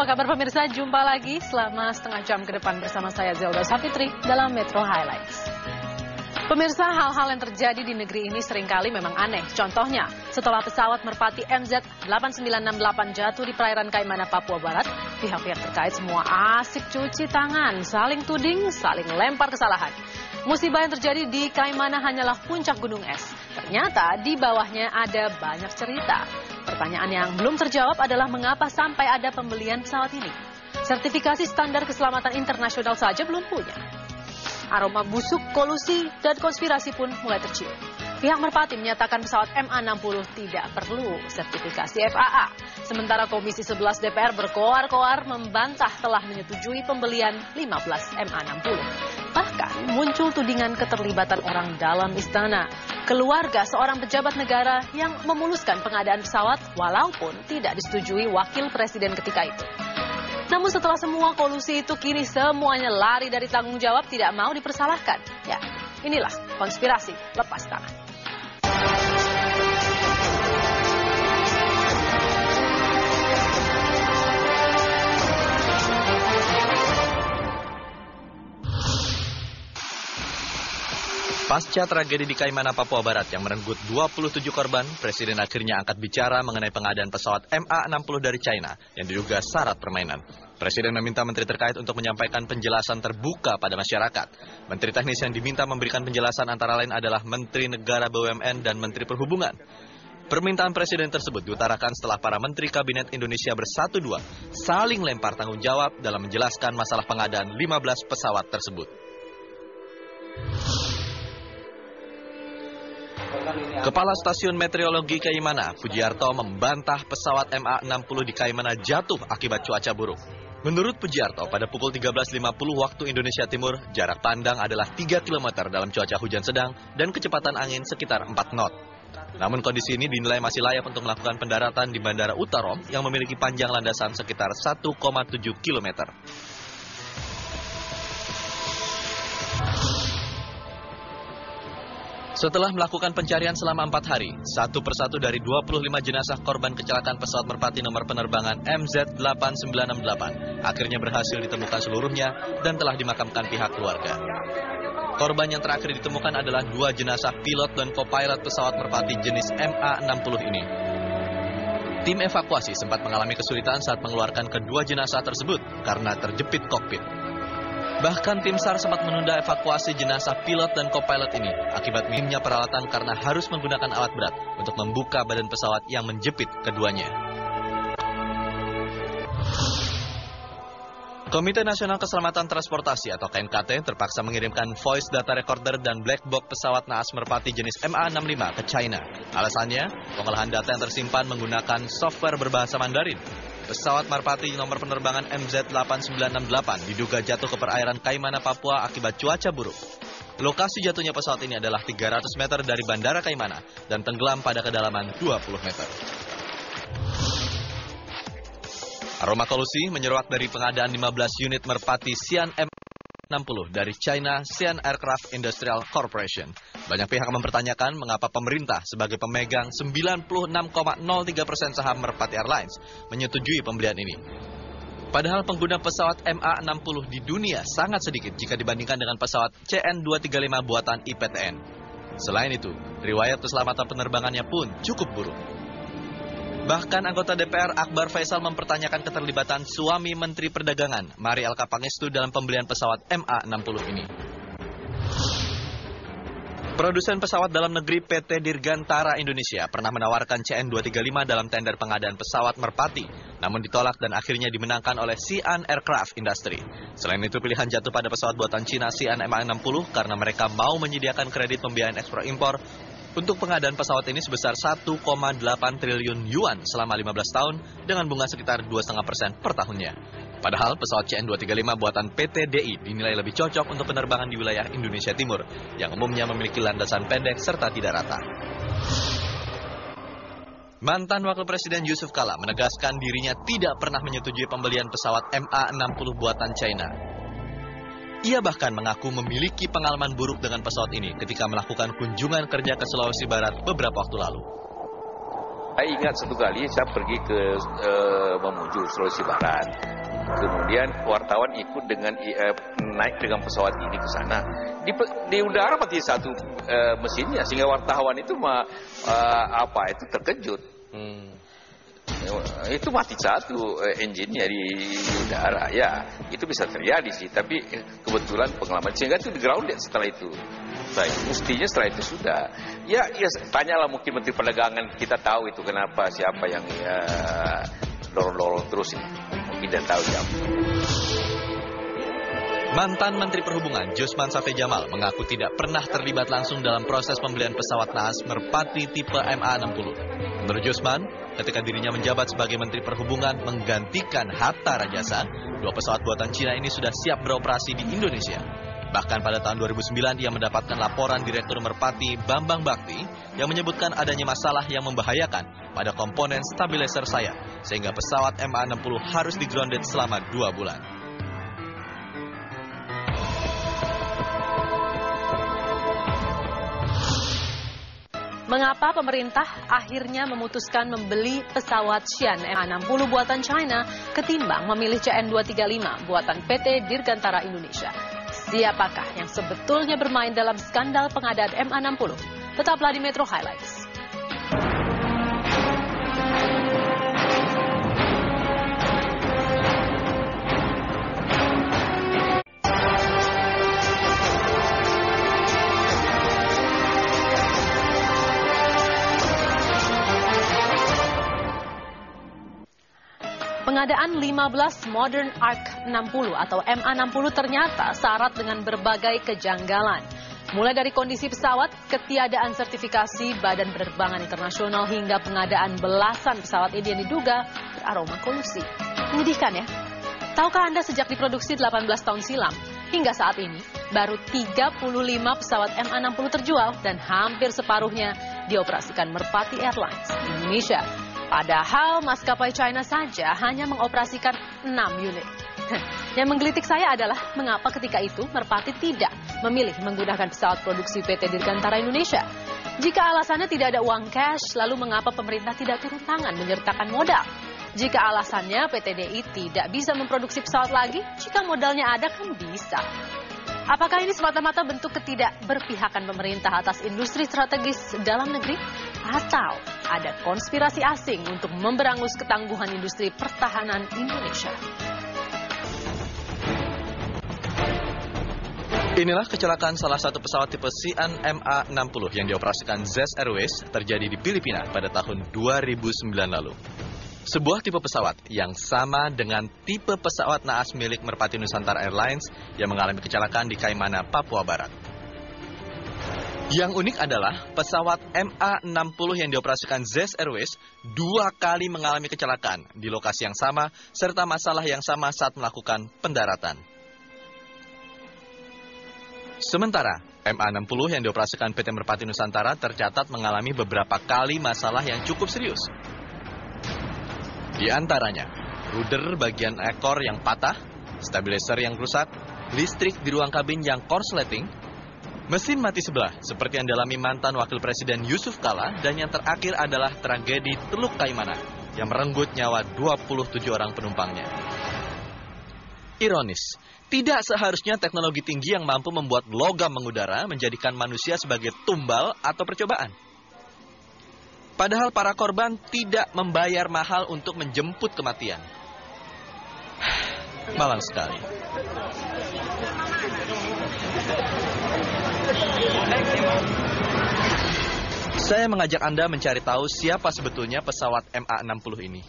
Apa kabar pemirsa? Jumpa lagi selama setengah jam ke depan bersama saya Zelda Sapitri dalam Metro Highlights. Pemirsa, hal-hal yang terjadi di negeri ini seringkali memang aneh. Contohnya, setelah pesawat Merpati MZ8968 jatuh di perairan Kaimana, Papua Barat, pihak-pihak terkait semua asik cuci tangan, saling tuding, saling lempar kesalahan. Musibah yang terjadi di Kaimana hanyalah puncak gunung es. Ternyata di bawahnya ada banyak cerita. Pertanyaan yang belum terjawab adalah mengapa sampai ada pembelian pesawat ini. Sertifikasi standar keselamatan internasional saja belum punya. Aroma busuk, kolusi, dan konspirasi pun mulai tercium. Pihak Merpati menyatakan pesawat MA60 tidak perlu sertifikasi FAA. Sementara Komisi 11 DPR berkoar-koar membantah telah menyetujui pembelian 15 MA60. Bahkan muncul tudingan keterlibatan orang dalam istana. Keluarga seorang pejabat negara yang memuluskan pengadaan pesawat walaupun tidak disetujui wakil presiden ketika itu. Namun setelah semua kolusi itu kini semuanya lari dari tanggung jawab, tidak mau dipersalahkan. Ya, inilah konspirasi lepas tangan. Pasca tragedi di Kaimana, Papua Barat yang merenggut 27 korban, Presiden akhirnya angkat bicara mengenai pengadaan pesawat MA60 dari China yang diduga syarat permainan. Presiden meminta menteri terkait untuk menyampaikan penjelasan terbuka pada masyarakat. Menteri teknis yang diminta memberikan penjelasan antara lain adalah Menteri Negara BUMN dan Menteri Perhubungan. Permintaan Presiden tersebut diutarakan setelah para Menteri Kabinet Indonesia Bersatu 2 saling lempar tanggung jawab dalam menjelaskan masalah pengadaan 15 pesawat tersebut. Kepala Stasiun Meteorologi Kaimana, Pujiarto, membantah pesawat MA60 di Kaimana jatuh akibat cuaca buruk. Menurut Pujiarto, pada pukul 13.50 waktu Indonesia Timur, jarak pandang adalah 3 km dalam cuaca hujan sedang dan kecepatan angin sekitar 4 knot. Namun kondisi ini dinilai masih layak untuk melakukan pendaratan di Bandara Utarom yang memiliki panjang landasan sekitar 1,7 km. Setelah melakukan pencarian selama 4 hari, satu persatu dari 25 jenazah korban kecelakaan pesawat Merpati nomor penerbangan MZ8968 akhirnya berhasil ditemukan seluruhnya dan telah dimakamkan pihak keluarga. Korban yang terakhir ditemukan adalah 2 jenazah pilot dan co-pilot pesawat Merpati jenis MA60 ini. Tim evakuasi sempat mengalami kesulitan saat mengeluarkan kedua jenazah tersebut karena terjepit kokpit. Bahkan tim SAR sempat menunda evakuasi jenazah pilot dan co-pilot ini akibat minimnya peralatan karena harus menggunakan alat berat untuk membuka badan pesawat yang menjepit keduanya. Komite Nasional Keselamatan Transportasi atau KNKT terpaksa mengirimkan voice data recorder dan black box pesawat naas Merpati jenis MA65 ke China. Alasannya, pengolahan data yang tersimpan menggunakan software berbahasa Mandarin. Pesawat Merpati nomor penerbangan MZ8968 diduga jatuh ke perairan Kaimana, Papua akibat cuaca buruk. Lokasi jatuhnya pesawat ini adalah 300 meter dari Bandara Kaimana dan tenggelam pada kedalaman 20 meter. Aroma kolusi menyeruak dari pengadaan 15 unit Merpati Xi'an M60 dari China Xi'an Aircraft Industrial Corporation. Banyak pihak mempertanyakan mengapa pemerintah sebagai pemegang 96,03% saham Merpati Airlines menyetujui pembelian ini. Padahal pengguna pesawat MA60 di dunia sangat sedikit jika dibandingkan dengan pesawat CN235 buatan IPTN. Selain itu, riwayat keselamatan penerbangannya pun cukup buruk. Bahkan anggota DPR Akbar Faisal mempertanyakan keterlibatan suami Menteri Perdagangan, Mari Elka Pangestu, dalam pembelian pesawat MA60 ini. Produsen pesawat dalam negeri PT Dirgantara Indonesia pernah menawarkan CN235 dalam tender pengadaan pesawat Merpati, namun ditolak dan akhirnya dimenangkan oleh Xi'an Aircraft Industry. Selain itu, pilihan jatuh pada pesawat buatan Cina Xi'an MA60 karena mereka mau menyediakan kredit pembiayaan ekspor-impor untuk pengadaan pesawat ini sebesar 1,8 triliun yuan selama 15 tahun dengan bunga sekitar 2,5% per tahunnya. Padahal pesawat CN235 buatan PT DI dinilai lebih cocok untuk penerbangan di wilayah Indonesia Timur yang umumnya memiliki landasan pendek serta tidak rata. Mantan Wakil Presiden Yusuf Kala menegaskan dirinya tidak pernah menyetujui pembelian pesawat MA60 buatan China. Ia bahkan mengaku memiliki pengalaman buruk dengan pesawat ini ketika melakukan kunjungan kerja ke Sulawesi Barat beberapa waktu lalu. Saya ingat satu kali saya pergi ke Mamuju, Sulawesi Barat. Kemudian wartawan ikut dengan naik dengan pesawat ini ke sana. Di udara mati satu mesinnya, sehingga wartawan itu terkejut. Itu mati satu engine-nya di udara. Ya, itu bisa terjadi sih. Tapi kebetulan pengalaman sehingga itu di grounded setelah itu. Baik, mestinya setelah itu sudah. Ya, tanyalah mungkin Menteri Perdagangan, kita tahu itu kenapa siapa yang dorong-dorong terus ini. Mungkin dia tahu siapa. Mantan Menteri Perhubungan Jusman Safe Jamal mengaku tidak pernah terlibat langsung dalam proses pembelian pesawat naas Merpati tipe MA60. Menurut Jusman, ketika dirinya menjabat sebagai Menteri Perhubungan menggantikan Hatta Rajasa, 2 pesawat buatan Cina ini sudah siap beroperasi di Indonesia. Bahkan pada tahun 2009 ia mendapatkan laporan Direktur Merpati Bambang Bakti yang menyebutkan adanya masalah yang membahayakan pada komponen stabilizer sayap, sehingga pesawat MA60 harus di-grounded selama 2 bulan. Mengapa pemerintah akhirnya memutuskan membeli pesawat Xi'an MA60 buatan China ketimbang memilih CN235 buatan PT Dirgantara Indonesia? Siapakah yang sebetulnya bermain dalam skandal pengadaan MA60? Tetaplah di Metro Highlights. Pengadaan 15 Modern Ark 60 atau MA60 ternyata syarat dengan berbagai kejanggalan. Mulai dari kondisi pesawat, ketiadaan sertifikasi Badan Penerbangan Internasional hingga pengadaan belasan pesawat ini yang diduga beraroma kolusi. Menyedihkan ya? Tahukah Anda sejak diproduksi 18 tahun silam, hingga saat ini baru 35 pesawat MA60 terjual dan hampir separuhnya dioperasikan Merpati Airlines Indonesia. Padahal maskapai China saja hanya mengoperasikan 6 unit. Yang menggelitik saya adalah mengapa ketika itu Merpati tidak memilih menggunakan pesawat produksi PT Dirgantara Indonesia. Jika alasannya tidak ada uang cash, lalu mengapa pemerintah tidak turun tangan menyertakan modal? Jika alasannya PT DI tidak bisa memproduksi pesawat lagi, jika modalnya ada kan bisa. Apakah ini semata-mata bentuk ketidakberpihakan pemerintah atas industri strategis dalam negeri? Atau ada konspirasi asing untuk memberangus ketangguhan industri pertahanan Indonesia? Inilah kecelakaan salah satu pesawat tipe Xi'an MA60 yang dioperasikan Zest Airways terjadi di Filipina pada tahun 2009 lalu. Sebuah tipe pesawat yang sama dengan tipe pesawat naas milik Merpati Nusantara Airlines yang mengalami kecelakaan di Kaimana, Papua Barat. Yang unik adalah pesawat MA60 yang dioperasikan Zest Airways 2 kali mengalami kecelakaan di lokasi yang sama serta masalah yang sama saat melakukan pendaratan. Sementara MA60 yang dioperasikan PT Merpati Nusantara tercatat mengalami beberapa kali masalah yang cukup serius. Di antaranya, rudder bagian ekor yang patah, stabilizer yang rusak, listrik di ruang kabin yang korsleting, mesin mati sebelah seperti yang dialami mantan Wakil Presiden Yusuf Kala, dan yang terakhir adalah tragedi Teluk Kaimana yang merenggut nyawa 27 orang penumpangnya. Ironis, tidak seharusnya teknologi tinggi yang mampu membuat logam mengudara menjadikan manusia sebagai tumbal atau percobaan. Padahal para korban tidak membayar mahal untuk menjemput kematian. Malang sekali. Saya mengajak Anda mencari tahu siapa sebetulnya pesawat MA60 ini.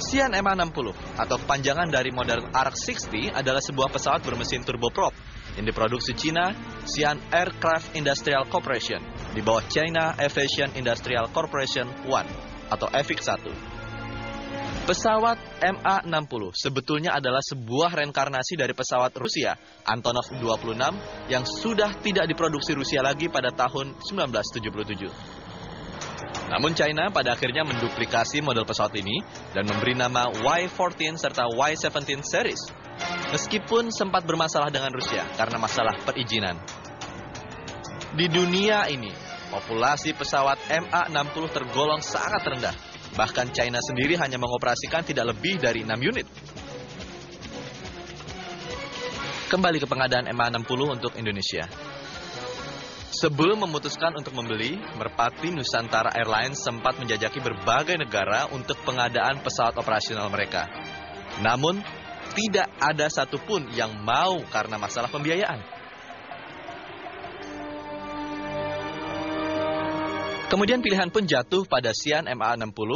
Xi'an MA60 atau kepanjangan dari model Ark 60 adalah sebuah pesawat bermesin turboprop yang diproduksi China Xi'an Aircraft Industrial Corporation di bawah China Aviation Industrial Corporation 1 atau AVIC 1. Pesawat MA60 sebetulnya adalah sebuah reinkarnasi dari pesawat Rusia Antonov 26 yang sudah tidak diproduksi Rusia lagi pada tahun 1977. Namun China pada akhirnya menduplikasi model pesawat ini dan memberi nama Y-14 serta Y-17 series. Meskipun sempat bermasalah dengan Rusia karena masalah perizinan. Di dunia ini, populasi pesawat MA60 tergolong sangat rendah. Bahkan China sendiri hanya mengoperasikan tidak lebih dari 6 unit. Kembali ke pengadaan MA60 untuk Indonesia. Sebelum memutuskan untuk membeli, Merpati Nusantara Airlines sempat menjajaki berbagai negara untuk pengadaan pesawat operasional mereka. Namun, tidak ada satupun yang mau karena masalah pembiayaan. Kemudian pilihan pun jatuh pada Xi'an MA60